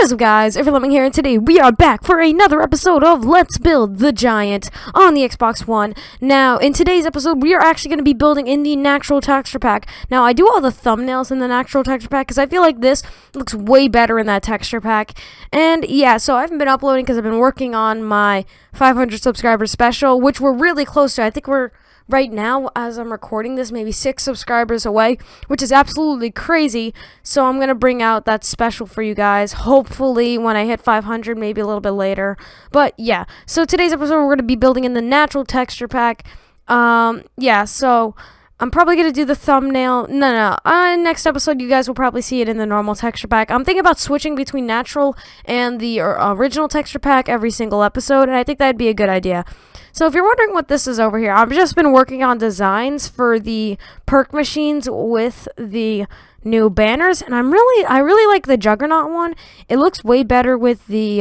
What is up, guys? Everlemming here, and today we are back for another episode of Let's Build the Giant on the Xbox One. Now, in today's episode, we are actually going to be building in the Natural Texture Pack. Now, I do all the thumbnails in the Natural Texture Pack because I feel like this looks way better in that texture pack. And yeah, so I haven't been uploading because I've been working on my 500 subscribers special, which we're really close to. I think we're right now, as I'm recording this, maybe 6 subscribers away, which is absolutely crazy. So I'm going to bring out that special for you guys, hopefully when I hit 500, maybe a little bit later. But yeah, so today's episode, we're going to be building in the Natural Texture Pack. Yeah, so I'm probably going to do the thumbnail. Next episode, you guys will probably see it in the normal texture pack. I'm thinking about switching between natural and the original texture pack every single episode, and I think that'd be a good idea. So if you're wondering what this is over here, I've just been working on designs for the perk machines with the new banners, and I really like the Juggernaut one. It looks way better with the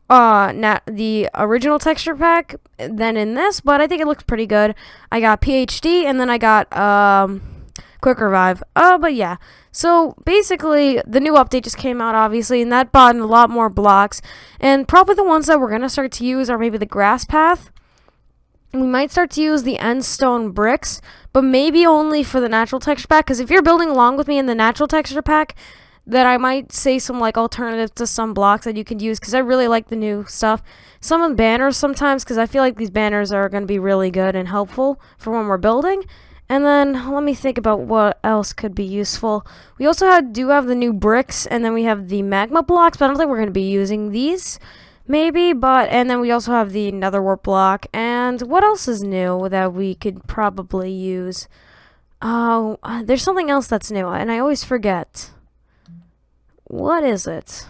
the original texture pack than in this, but I think it looks pretty good. I got PhD, and then I got Quick Revive. But yeah, so basically the new update just came out, obviously, and that brought in a lot more blocks, and probably the ones that we're gonna start to use are maybe the grass path. We might start to use the end stone bricks, but maybe only for the natural texture pack, because if you're building along with me in the natural texture pack, then I might say some like alternatives to some blocks that you can use, because I really like the new stuff. Some of the banners sometimes, because I feel like these banners are going to be really good and helpful for when we're building. And then let me think about what else could be useful. We also do have the new bricks, and then we have the magma blocks, but I don't think we're going to be using these. Maybe, and then we also have the nether wart block. And what else is new that we could probably use? Oh, there's something else that's new, and I always forget. What is it?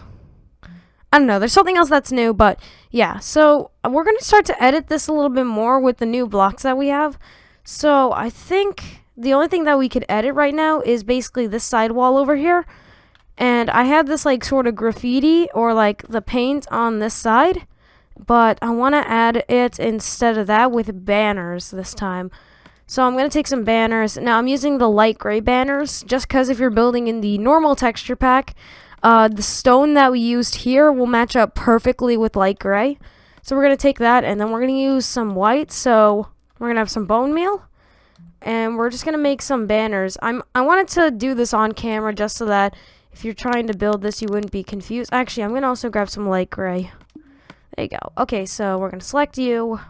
I don't know. There's something else that's new, but yeah. So we're going to start to edit this a little bit more with the new blocks that we have. So I think the only thing that we could edit right now is basically this side wall over here. And I had this like sort of graffiti or like the paint on this side, but I want to add it instead of that with banners this time. So I'm going to take some banners. Now I'm using the light gray banners just because if you're building in the normal texture pack, the stone that we used here will match up perfectly with light gray. So we're going to take that, and then we're going to use some white. So we're going to have some bone meal, and we're just going to make some banners. I wanted to do this on camera just so that if you're trying to build this, you wouldn't be confused. Actually, I'm going to also grab some light gray. There you go. Okay, so we're going to select you.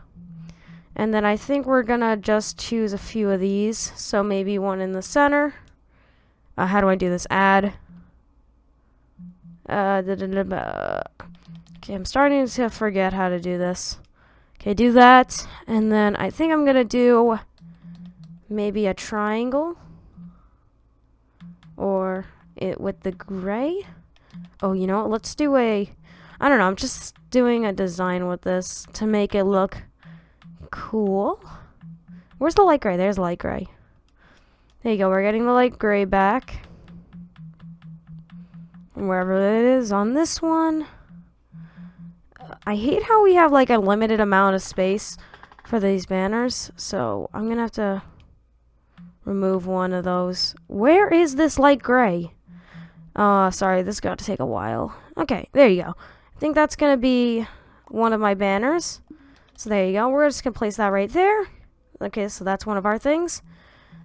And then I think we're going to just choose a few of these. So maybe one in the center. How do I do this? Add. Okay, I'm starting to forget how to do this. Okay, do that. And then I think I'm going to do maybe a triangle. Or it with the gray. Oh, you know what? Let's do I don't know. I'm just doing a design with this to make it look cool. Where's the light gray? There's light gray. There you go. We're getting the light gray back. And wherever it is on this one. I hate how we have like a limited amount of space for these banners. So I'm going to have to remove one of those. Where is this light gray? Sorry, this is going to take a while. Okay, there you go. I think that's going to be one of my banners. So there you go. We're just going to place that right there. Okay, so that's one of our things.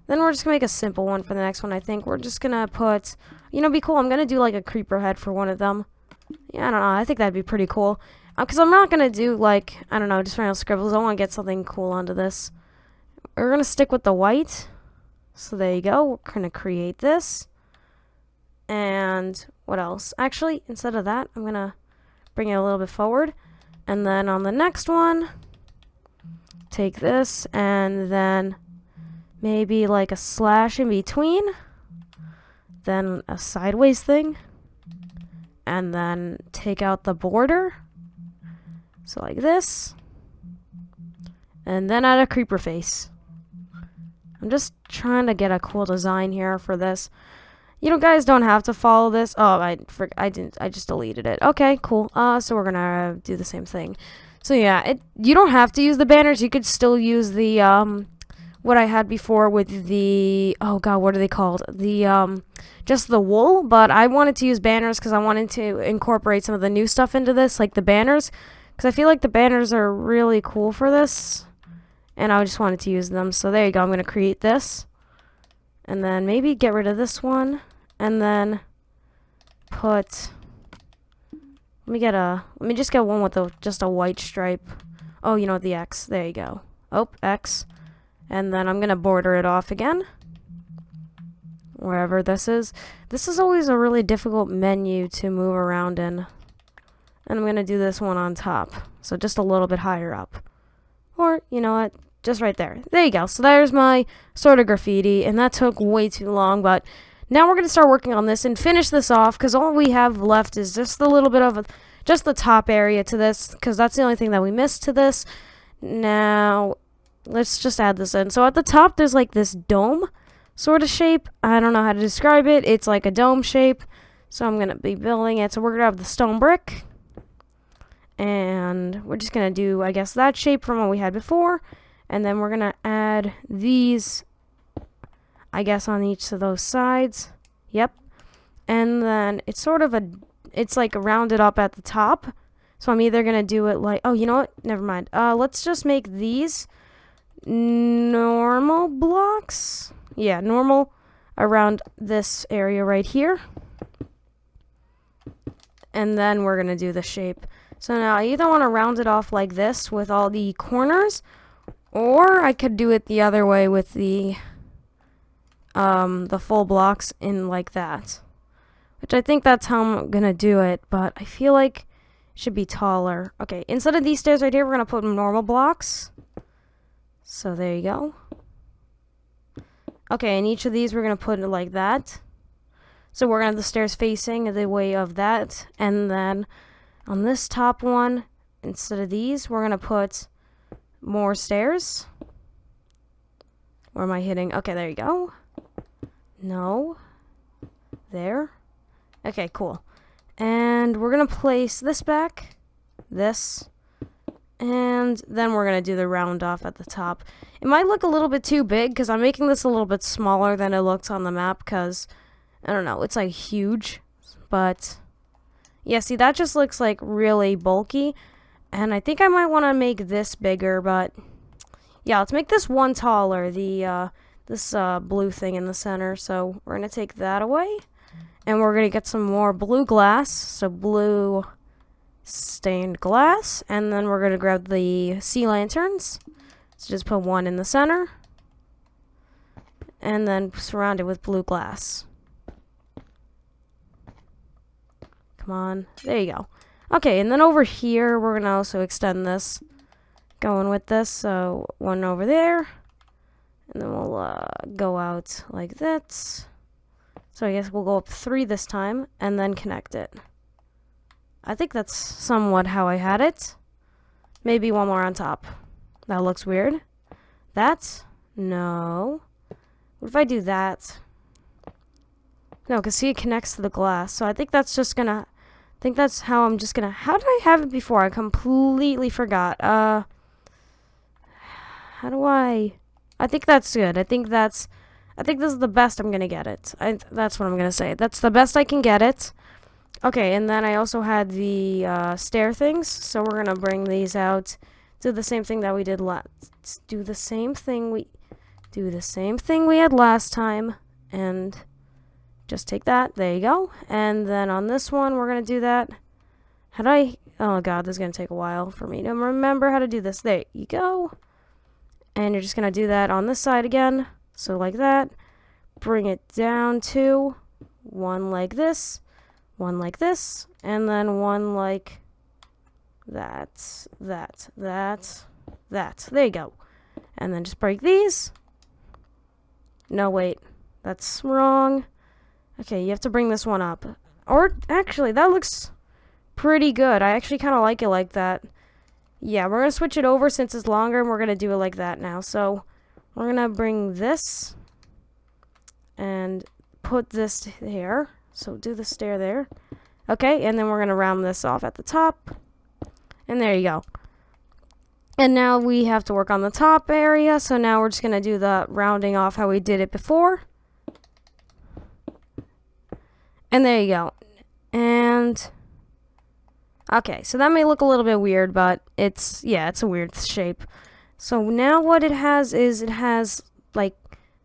Then we're just going to make a simple one for the next one, I think. We're just going to put, you know, be cool. I'm going to do like a creeper head for one of them. Yeah, I don't know. I think that'd be pretty cool. Because I'm not going to do like, I don't know, just random scribbles. I want to get something cool onto this. We're going to stick with the white. So there you go. We're going to create this. And what else? Actually, instead of that, I'm going to bring it a little bit forward. And then on the next one, take this and then maybe like a slash in between. Then a sideways thing. And then take out the border. So like this. And then add a creeper face. I'm just trying to get a cool design here for this. You know, guys don't have to follow this. Oh, I just deleted it. Okay, cool. So we're gonna do the same thing. So yeah, you don't have to use the banners. You could still use the what I had before with the, oh god, what are they called? The, just the wool, but I wanted to use banners because I wanted to incorporate some of the new stuff into this, like the banners, because I feel like the banners are really cool for this, and I just wanted to use them. So there you go, I'm going to create this, and then maybe get rid of this one, and then put, let me just get one with just a white stripe. Oh, you know, the X, there you go. Oh, X. And then I'm going to border it off again. Wherever this is. This is always a really difficult menu to move around in. And I'm going to do this one on top. So just a little bit higher up. Or, you know what? Just right there. There you go. So there's my sort of graffiti. And that took way too long. But now we're going to start working on this and finish this off. Because all we have left is just a little bit of just the top area to this. Because that's the only thing that we missed to this. Now, let's just add this in. So at the top, there's like this dome sort of shape. I don't know how to describe it. It's like a dome shape. So I'm going to be building it. So we're going to have the stone brick. And we're just going to do, I guess, that shape from what we had before. And then we're going to add these, I guess, on each of those sides. Yep. And then it's sort of it's like rounded up at the top. So I'm either going to do it like, oh, you know what? Never mind. Let's just make these normal blocks. Yeah, normal around this area right here. And then we're going to do the shape. So now I either want to round it off like this with all the corners, or I could do it the other way with the full blocks in like that. Which I think that's how I'm going to do it, but I feel like it should be taller. Okay, instead of these stairs right here, we're going to put normal blocks. So there you go. Okay, and each of these we're going to put it like that. So we're going to have the stairs facing the way of that. And then on this top one, instead of these, we're going to put more stairs. Where am I hitting? Okay, there you go. No. There. Okay, cool. And we're going to place this back. This. And then we're going to do the round off at the top. It might look a little bit too big because I'm making this a little bit smaller than it looks on the map because, I don't know, it's like huge. But, yeah, see, that just looks like really bulky. And I think I might want to make this bigger, but, yeah, let's make this one taller, this blue thing in the center. So we're going to take that away. And we're going to get some more blue glass. So blue stained glass, and then we're going to grab the sea lanterns, so just put one in the center and then surround it with blue glass. Come on, there you go. Okay, and then over here we're going to also extend this, going with this, so one over there, and then we'll go out like this. So I guess we'll go up 3 this time and then connect it. I think that's somewhat how I had it. Maybe one more on top. That looks weird. That? No. What if I do that? No, because see, it connects to the glass. So I think that's just gonna... I think that's how I'm just gonna... How did I have it before? I completely forgot. How do I... I think that's good. I think this is the best I'm gonna get it. That's what I'm gonna say. That's the best I can get it. Okay, and then I also had the stair things, so we're gonna bring these out. Do the same thing that we did do the same thing we had last time, and just take that. There you go. And then on this one, we're gonna do that. Oh god, this is gonna take a while for me to remember how to do this. There you go. And you're just gonna do that on this side again. So like that. Bring it down to one like this. One like this, and then one like that. There you go. And then just break these. No, wait. That's wrong. Okay, you have to bring this one up. Or, actually, that looks pretty good. I actually kind of like it like that. Yeah, we're going to switch it over since it's longer, and we're going to do it like that now. So, we're going to bring this and put this here. So do the stair there. Okay, and then we're going to round this off at the top. And there you go. And now we have to work on the top area. So now we're just going to do the rounding off how we did it before. And there you go. And okay, so that may look a little bit weird, but it's a weird shape. So now what it has is it has, like,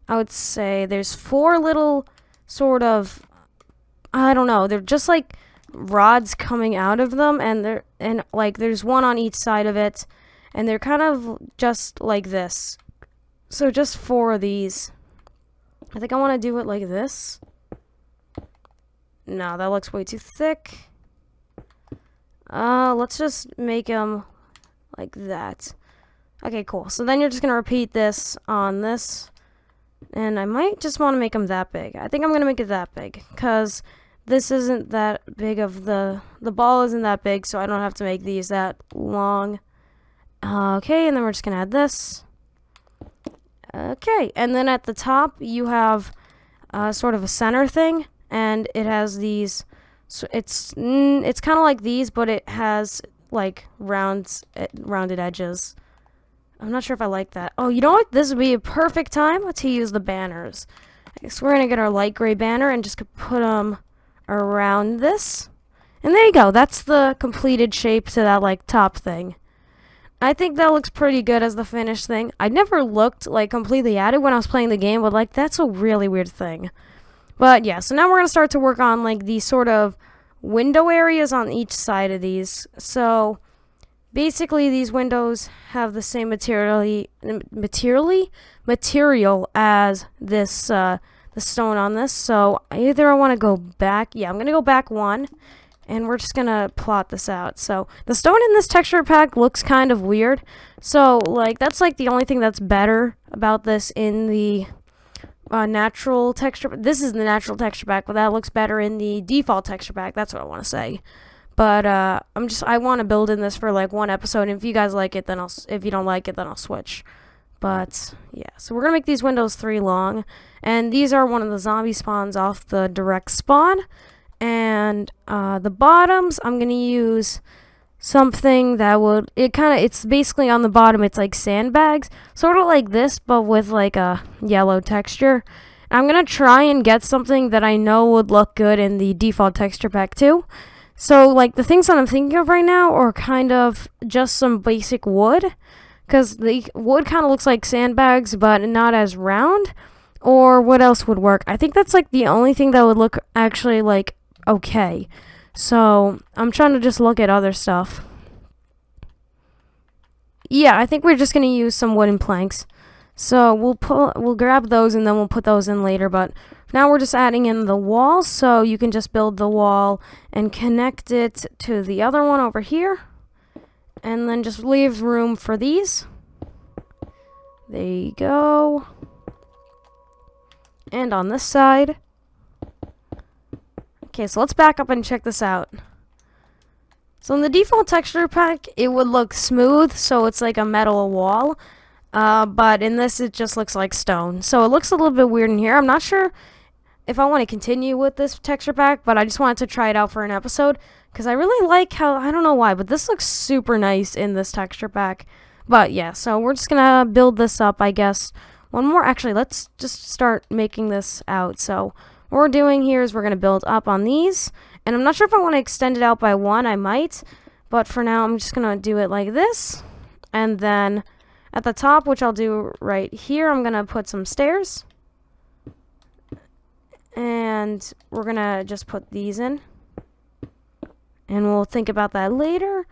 I would say there's 4 little sort of, I don't know, they're just like rods coming out of them, and like there's one on each side of it, and they're kind of just like this. So just 4 of these. I think I want to do it like this. No, that looks way too thick. Let's just make them like that. Okay, cool. So then you're just gonna repeat this on this, and I might just want to make them that big. I think I'm gonna make it that big because this isn't that big of the ball isn't that big, so I don't have to make these that long. Okay, and then we're just gonna add this. Okay, and then at the top you have sort of a center thing, and it has these. So it's kind of like these, but it has like rounded edges. I'm not sure if I like that. Oh, you know what? This would be a perfect time to use the banners. So we're gonna get our light gray banner and just put them around this. And there you go. That's the completed shape to that like top thing. I think that looks pretty good as the finished thing. I never looked like completely at it when I was playing the game, but like that's a really weird thing. But yeah, so now we're gonna start to work on like these sort of window areas on each side of these. So basically these windows have the same material as this the stone on this. So either I want to go back. Yeah, I'm gonna go back 1. And we're just gonna plot this out. So the stone in this texture pack looks kind of weird. So like that's like the only thing that's better about this in the natural texture. This is the natural texture pack, but that looks better in the default texture pack. That's what I want to say. But I want to build in this for like 1 episode. And if you guys like it, then if you don't like it, then I'll switch. But yeah, so we're gonna make these windows 3 long, and these are one of the zombie spawns off the direct spawn. And the bottoms, I'm gonna use something that would, it's basically on the bottom, it's like sandbags, sort of like this, but with like a yellow texture. I'm gonna try and get something that I know would look good in the default texture pack too. So like the things that I'm thinking of right now are kind of just some basic wood, because the wood kind of looks like sandbags, but not as round. Or what else would work? I think that's like the only thing that would look actually like okay. So I'm trying to just look at other stuff. Yeah, I think we're just gonna use some wooden planks. So we'll grab those and then we'll put those in later. But now we're just adding in the wall, so you can just build the wall and connect it to the other one over here, and then just leave room for these. There you go. And on this side. Okay, so let's back up and check this out. So in the default texture pack, it would look smooth, so it's like a metal wall. But in this, it just looks like stone. So it looks a little bit weird in here. I'm not sure if I want to continue with this texture pack, but I just wanted to try it out for an episode, because I really like how, I don't know why, but this looks super nice in this texture pack. But yeah, so we're just gonna build this up, I guess. One more, actually, let's just start making this out. So what we're doing here is we're going to build up on these, and I'm not sure if I want to extend it out by 1. I might, but for now I'm just going to do it like this. And then at the top, which I'll do right here, I'm going to put some stairs, and we're going to just put these in, and we'll think about that later.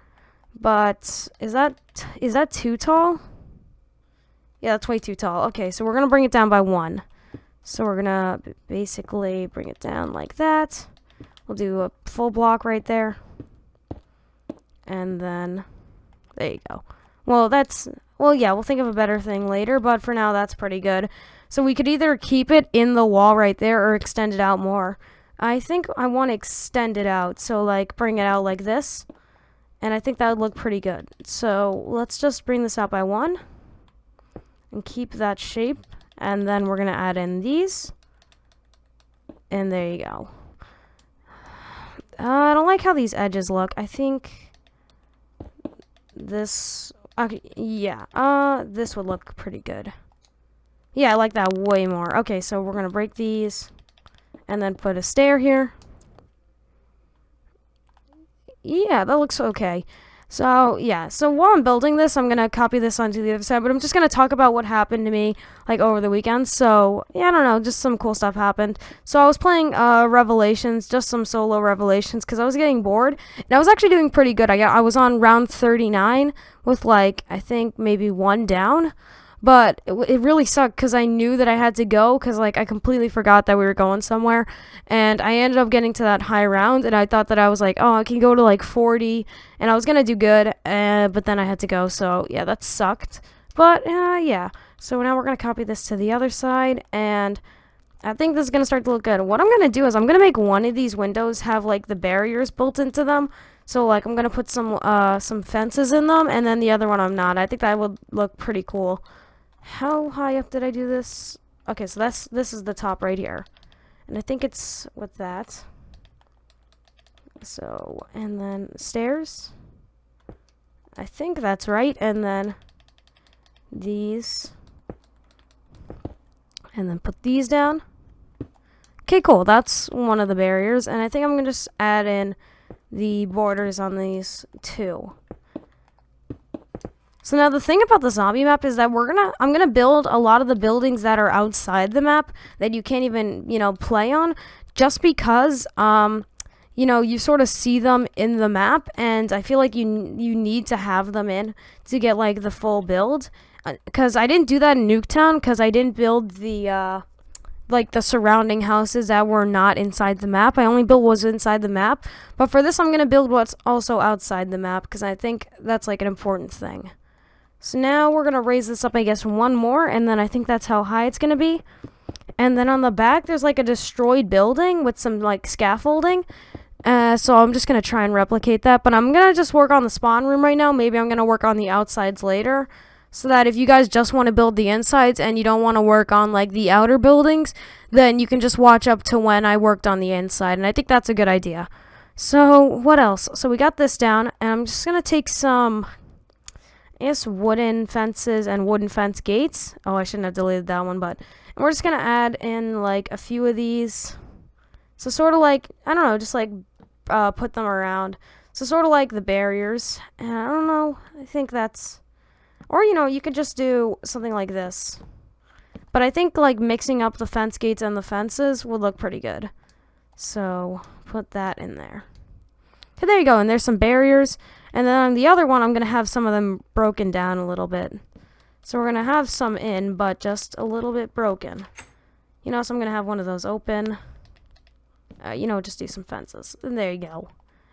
But is that too tall? Yeah, that's way too tall. Okay, so we're going to bring it down by 1. So we're gonna basically bring it down like that. We'll do a full block right there. And then, there you go. Well, yeah, we'll think of a better thing later, but for now, that's pretty good. So we could either keep it in the wall right there or extend it out more. I think I want to extend it out, so like bring it out like this. And I think that would look pretty good. So let's just bring this out by 1 and keep that shape. And then we're going to add in these. And there you go. I don't like how these edges look. I think this... Okay, yeah. This would look pretty good. Yeah, I like that way more. Okay, so we're gonna break these and then put a stair here. Yeah, that looks okay. So, yeah. So while I'm building this, I'm going to copy this onto the other side. But I'm just going to talk about what happened to me, like, over the weekend. So, yeah, I don't know. Just some cool stuff happened. So I was playing Revelations, just some solo Revelations, because I was getting bored. And I was actually doing pretty good. I was on round 39 with, like, I think maybe one down. But it really sucked because I knew that I had to go because, like, I completely forgot that we were going somewhere. And I ended up getting to that high round, and I thought that I was like, oh, I can go to, like, 40, and I was going to do good, but then I had to go. So, yeah, that sucked. But, yeah. So now we're going to copy this to the other side, and I think this is going to start to look good. What I'm going to do is I'm going to make one of these windows have, like, the barriers built into them. So, like, I'm going to put some fences in them, and then the other one I'm not. I think that would look pretty cool. How high up did I do this? Okay, so this is the top right here. And I think it's with that. So, and then stairs. I think that's right. And then these. And then put these down. Okay, cool. That's one of the barriers. And I think I'm going to just add in the borders on these two. So now the thing about the zombie map is that I'm gonna build a lot of the buildings that are outside the map that you can't even, play on, just because, you sort of see them in the map, and I feel like you need to have them in to get, like, the full build. Because I didn't do that in Nuketown, because I didn't build the, like, the surrounding houses that were not inside the map. I only built what's inside the map. But for this, I'm gonna build what's also outside the map, because I think that's, like, an important thing. So now we're going to raise this up, I guess, one more, and then I think that's how high it's going to be. And then on the back, there's, like, a destroyed building with some, like, scaffolding. So I'm just going to try and replicate that. But I'm going to just work on the spawn room right now. Maybe I'm going to work on the outsides later. So that if you guys just want to build the insides and you don't want to work on, like, the outer buildings, then you can just watch up to when I worked on the inside. And I think that's a good idea. So what else? So we got this down, and I'm just going to take some, I guess, wooden fences and wooden fence gates. Oh, I shouldn't have deleted that one, but and we're just gonna add in, like, a few of these. So sort of like, I don't know, just like put them around. So sort of like the barriers. And I don't know, I think that's, or you could just do something like this. But I think, like, mixing up the fence gates and the fences would look pretty good. So put that in there. Okay, there you go. And there's some barriers. And then on the other one, I'm going to have some of them broken down a little bit. So we're going to have some in, but just a little bit broken. So I'm going to have one of those open. Just do some fences. And there you go.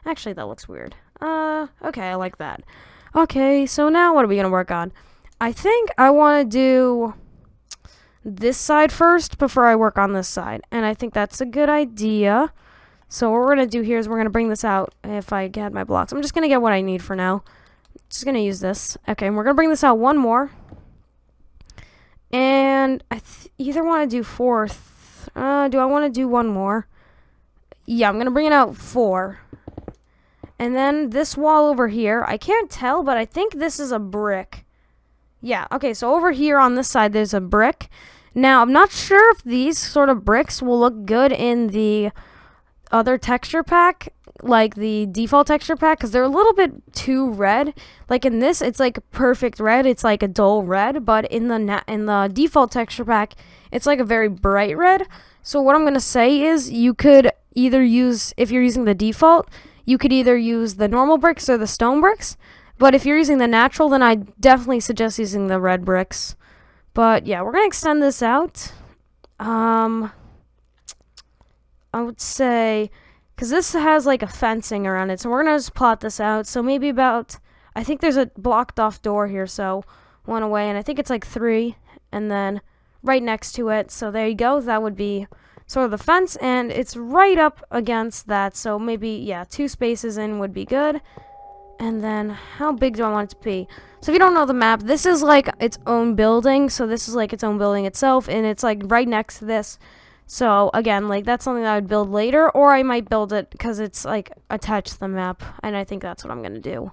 Actually, that looks weird. Okay, I like that. Okay, so now what are we going to work on? I think I want to do this side first before I work on this side. And I think that's a good idea. So what we're going to do here is we're going to bring this out if I get my blocks. I'm just going to get what I need for now. Just going to use this. Okay, and we're going to bring this out one more. And I either want to do fourth. Do I want to do one more? Yeah, I'm going to bring it out 4. And then this wall over here, I can't tell, but I think this is a brick. Yeah, okay, so over here on this side, there's a brick. Now, I'm not sure if these sort of bricks will look good in the other texture pack, like the default texture pack, because they're a little bit too red. Like in this, it's like perfect red. It's like a dull red, but in the default texture pack, it's like a very bright red. So what I'm gonna say is you could either use, if you're using the default, you could either use the normal bricks or the stone bricks. But if you're using the natural, then I definitely suggest using the red bricks. But yeah, we're gonna extend this out. I would say, because this has like a fencing around it, so we're going to just plot this out. So maybe about, I think there's a blocked off door here, so 1 away, and I think it's like 3, and then right next to it. So there you go, that would be sort of the fence, and it's right up against that, so maybe, yeah, 2 spaces in would be good. And then, how big do I want it to be? So if you don't know the map, this is like its own building, so this is like its own building itself, and it's like right next to this. So, again, like, that's something that I would build later, or I might build it because it's, like, attached to the map, and I think that's what I'm going to do.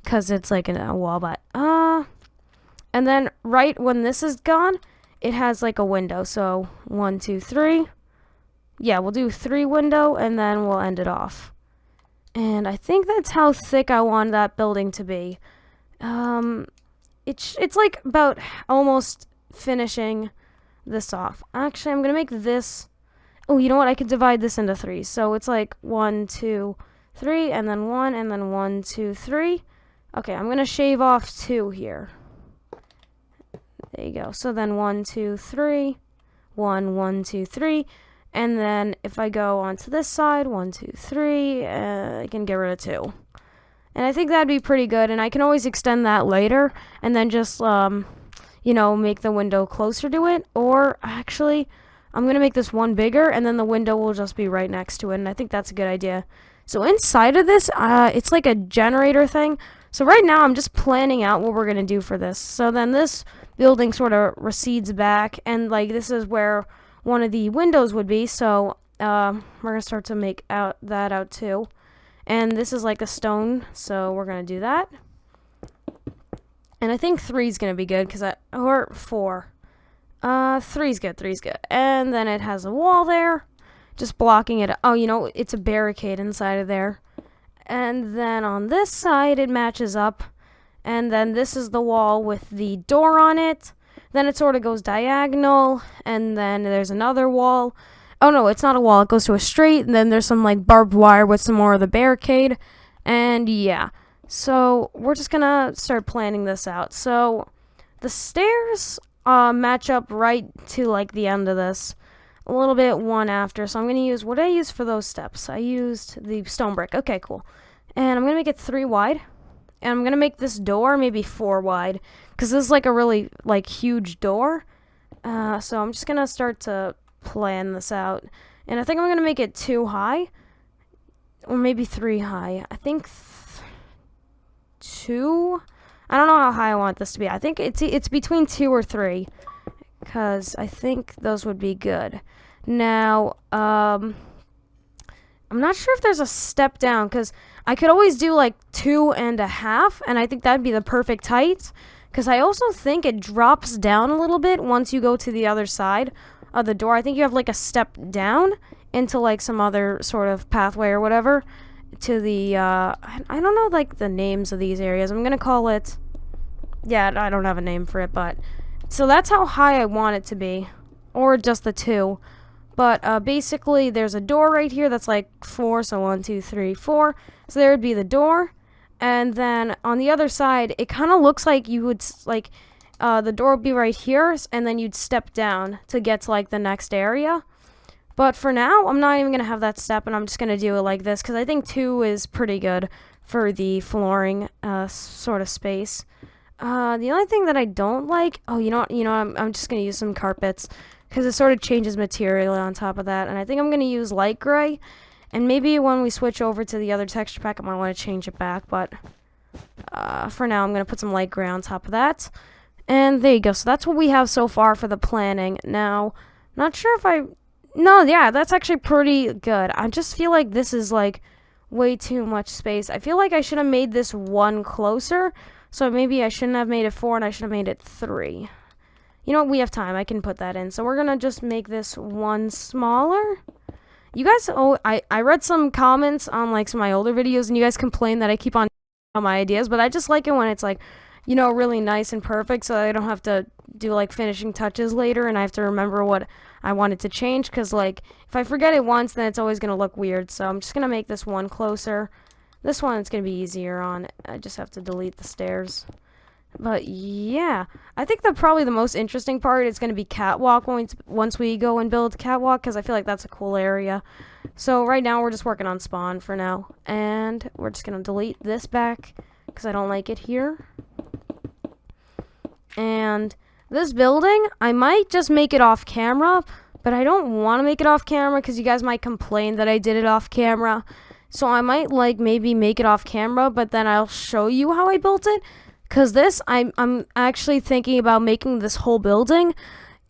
because it's like a wall, but and then right when this is gone, it has like a window. So 1, 2, 3. Yeah, we'll do 3 window, and then we'll end it off. And I think that's how thick I want that building to be. It's like about almost finishing this off. Actually, I'm gonna make this. Oh, you know what? I could divide this into 3. So it's like 1, 2, 3, and then 1, and then 1, 2, 3. Okay, I'm gonna shave off 2 here. There you go. So then 1, 2, 3, 1, 1, 2, 3, and then if I go onto this side, 1, 2, 3, I can get rid of 2. And I think that'd be pretty good, and I can always extend that later, and then just, you know, make the window closer to it, or actually, I'm gonna make this one bigger, and then the window will just be right next to it, and I think that's a good idea. So inside of this, it's like a generator thing. So right now, I'm just planning out what we're gonna do for this. So then this building sort of recedes back, and like this is where one of the windows would be. So we're gonna start to make that out too. And this is like a stone, so we're gonna do that. And I think 3 is gonna be good, or 4. 3's good, 3's good. And then it has a wall there, just blocking it. Oh, you know, it's a barricade inside of there. And then on this side, it matches up. And then this is the wall with the door on it. Then it sort of goes diagonal, and then there's another wall. Oh no, it's not a wall, it goes to a straight, and then there's some like barbed wire with some more of the barricade. And yeah, so we're just gonna start planning this out. So the stairs match up right to like the end of this, a little bit one after. So I'm gonna use, what did I use for those steps? I used the stone brick. Okay, cool. And I'm gonna make it 3 wide, and I'm gonna make this door maybe 4 wide, because this is like a really like huge door. So I'm just gonna start to plan this out, and I think I'm gonna make it 2 high, or maybe 3 high. I think 2. I don't know how high I want this to be. I think it's between 2 or 3, because I think those would be good. Now, I'm not sure if there's a step down, because I could always do like 2.5, and I think that'd be the perfect height, because I also think it drops down a little bit once you go to the other side of the door. I think you have like a step down into like some other sort of pathway or whatever to the, I don't know like the names of these areas. I'm gonna call it, yeah, I don't have a name for it, but, so that's how high I want it to be, or just the 2. But basically, there's a door right here that's like 4, so 1, 2, 3, 4. So there would be the door, and then on the other side, it kind of looks like you would like the door would be right here, and then you'd step down to get to like the next area. But for now, I'm not even gonna have that step, and I'm just gonna do it like this because I think 2 is pretty good for the flooring sort of space. The only thing that I don't like, oh, you know, I'm just gonna use some carpets, because it sort of changes material on top of that. And I think I'm going to use light gray. And maybe when we switch over to the other texture pack, I might want to change it back. But for now, I'm going to put some light gray on top of that. And there you go. So that's what we have so far for the planning. Now, not sure if no, yeah, that's actually pretty good. I just feel like this is like way too much space. I feel like I should have made this 1 closer. So maybe I shouldn't have made it 4, and I should have made it 3. You know what, we have time, I can put that in. So we're gonna just make this 1 smaller. You guys, I read some comments on like some of my older videos, and you guys complain that I keep on my ideas, but I just like it when it's like, you know, really nice and perfect, so I don't have to do like finishing touches later, and I have to remember what I wanted to change, because like, if I forget it once, then it's always gonna look weird. So I'm just gonna make this 1 closer. This one is gonna be easier on. I just have to delete the stairs. But yeah, I think probably the most interesting part is going to be catwalk once we go and build catwalk, because I feel like that's a cool area. So right now we're just working on spawn for now, and we're just going to delete this back because I don't like it here. And this building, I might just make it off camera, but I don't want to make it off camera because you guys might complain that I did it off camera. So I might like maybe make it off camera, but then I'll show you how I built it. Because this, I'm actually thinking about making this whole building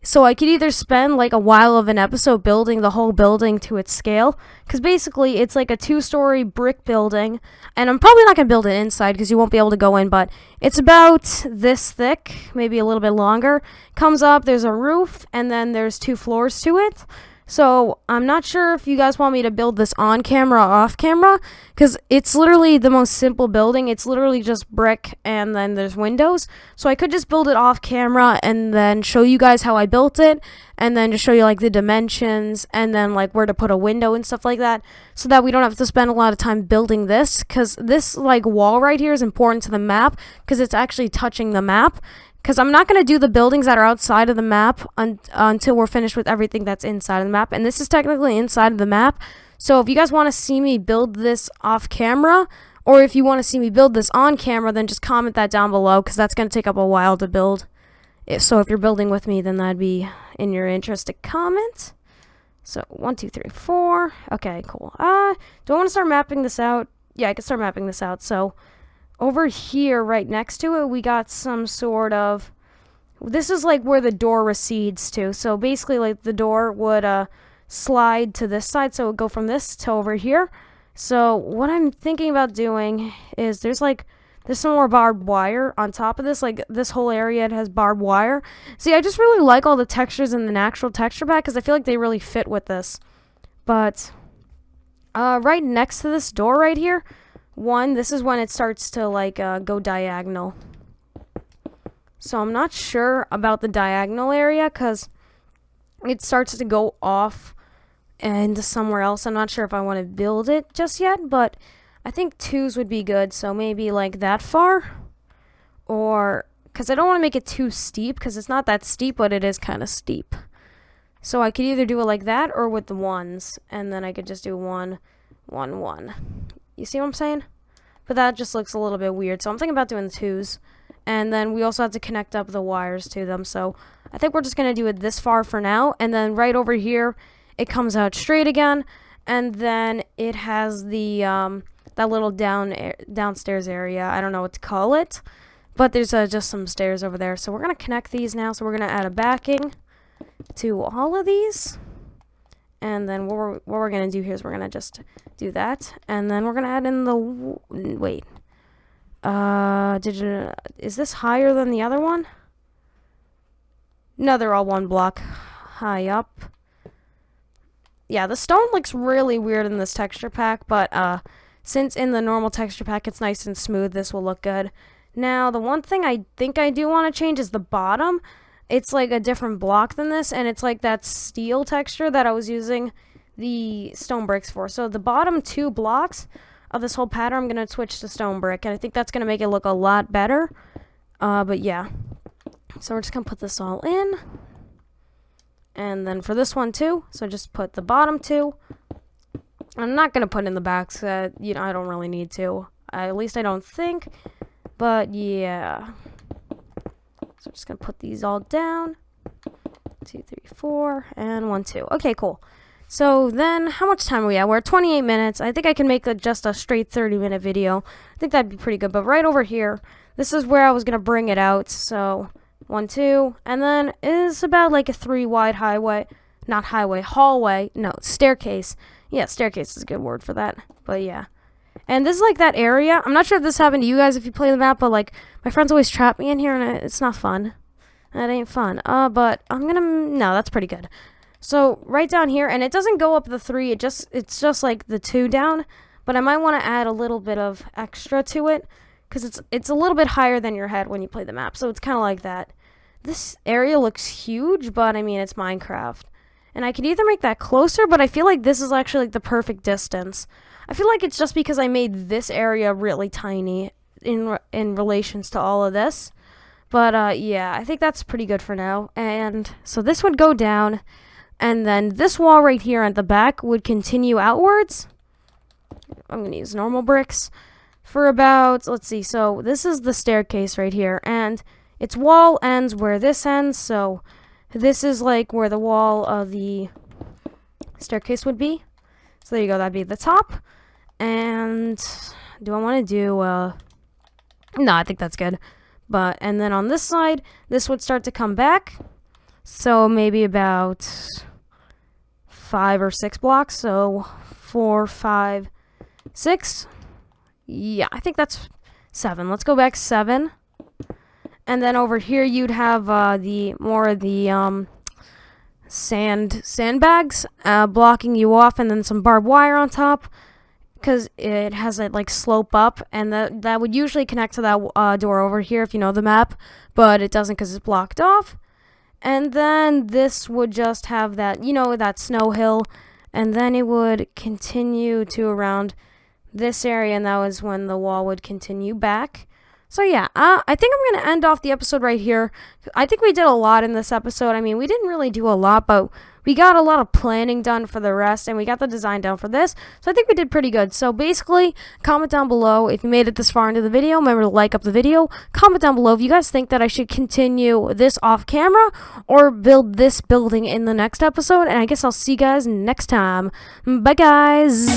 So I could either spend like a while of an episode building the whole building to its scale, because basically it's like a 2-story brick building, and I'm probably not going to build it inside because you won't be able to go in, but it's about this thick, maybe a little bit longer. Comes up, there's a roof, and then there's 2 floors to it. So I'm not sure if you guys want me to build this on camera or off camera, because it's literally the most simple building. It's literally just brick and then there's windows. So I could just build it off camera and then show you guys how I built it, and then just show you like the dimensions and then like where to put a window and stuff like that, so that we don't have to spend a lot of time building this, because this like wall right here is important to the map because it's actually touching the map. Because I'm not going to do the buildings that are outside of the map until we're finished with everything that's inside of the map. And this is technically inside of the map. So if you guys want to see me build this off camera, or if you want to see me build this on camera, then just comment that down below, because that's going to take up a while to build. So if you're building with me, then that'd be in your interest to comment. So 1, 2, 3, 4. Okay, cool. Do I want to start mapping this out? Yeah, I can start mapping this out. So over here, right next to it, we got some sort of... This is like where the door recedes to. So basically, like the door would slide to this side. So it would go from this to over here. So what I'm thinking about doing is there's some more barbed wire on top of this. Like this whole area, it has barbed wire. See, I just really like all the textures in the natural texture pack because I feel like they really fit with this. But right next to this door right here, this is when it starts to like go diagonal. So I'm not sure about the diagonal area because it starts to go off into somewhere else. I'm not sure if I want to build it just yet, but I think 2s would be good. So maybe like that far, or because I don't want to make it too steep because it's not that steep, but it is kind of steep. So I could either do it like that or with the 1s, and then I could just do 1, 1, 1. You see what I'm saying? But that just looks a little bit weird. So I'm thinking about doing the 2s. And then we also have to connect up the wires to them. So I think we're just going to do it this far for now. And then right over here, it comes out straight again. And then it has the that little downstairs area. I don't know what to call it. But there's just some stairs over there. So we're going to connect these now. So we're going to add a backing to all of these. And then what we're going to do here is we're going to just do that. And then we're going to add in the... Wait. Is this higher than the other one? No, they're all 1 block high up. Yeah, the stone looks really weird in this texture pack, but since in the normal texture pack it's nice and smooth, this will look good. Now, the one thing I think I do want to change is the bottom. It's like a different block than this, and it's like that steel texture that I was using the stone bricks for. So the bottom 2 blocks of this whole pattern, I'm going to switch to stone brick, and I think that's going to make it look a lot better. But yeah. So we're just going to put this all in. And then for this one too, so just put the bottom 2. I'm not going to put in the backs, you know, I don't really need to. At least I don't think. But yeah. So I'm just going to put these all down. 2, 3, 4, and 1, 2. Okay, cool. So then, how much time are we at? We're at 28 minutes. I think I can make just a straight 30-minute video. I think that'd be pretty good. But right over here, this is where I was going to bring it out. So 1, 2, and then it's about like a 3-wide hallway. No, staircase. Yeah, staircase is a good word for that. But yeah. And this is like that area. I'm not sure if this happened to you guys if you play the map, but like my friends always trap me in here and it's not fun. That ain't fun. But no, that's pretty good. So right down here, and it doesn't go up the 3, it's just like the 2 down, but I might want to add a little bit of extra to it because it's a little bit higher than your head when you play the map. So it's kind of like that. This area looks huge, but I mean, it's Minecraft. And I could either make that closer, but I feel like this is actually like the perfect distance. I feel like it's just because I made this area really tiny in relations to all of this. But yeah, I think that's pretty good for now. And so this would go down, and then this wall right here at the back would continue outwards. I'm going to use normal bricks for about, let's see, so this is the staircase right here, and its wall ends where this ends, so this is like where the wall of the staircase would be. So there you go, that'd be the top. And do I want to do, no, I think that's good. And then on this side, this would start to come back. So maybe about 5 or 6 blocks. So 4, 5, 6. Yeah, I think that's 7. Let's go back 7. And then over here you'd have the sandbags blocking you off, and then some barbed wire on top, because it has it like slope up, and that would usually connect to that door over here if you know the map, but it doesn't because it's blocked off. And then this would just have that, that snow hill, and then it would continue to around this area, and that was when the wall would continue back. So yeah, I think I'm going to end off the episode right here. I think we did a lot in this episode. I mean, we didn't really do a lot, but we got a lot of planning done for the rest, and we got the design down for this. So I think we did pretty good. So basically, comment down below if you made it this far into the video. Remember to like up the video. Comment down below if you guys think that I should continue this off camera or build this building in the next episode. And I guess I'll see you guys next time. Bye, guys.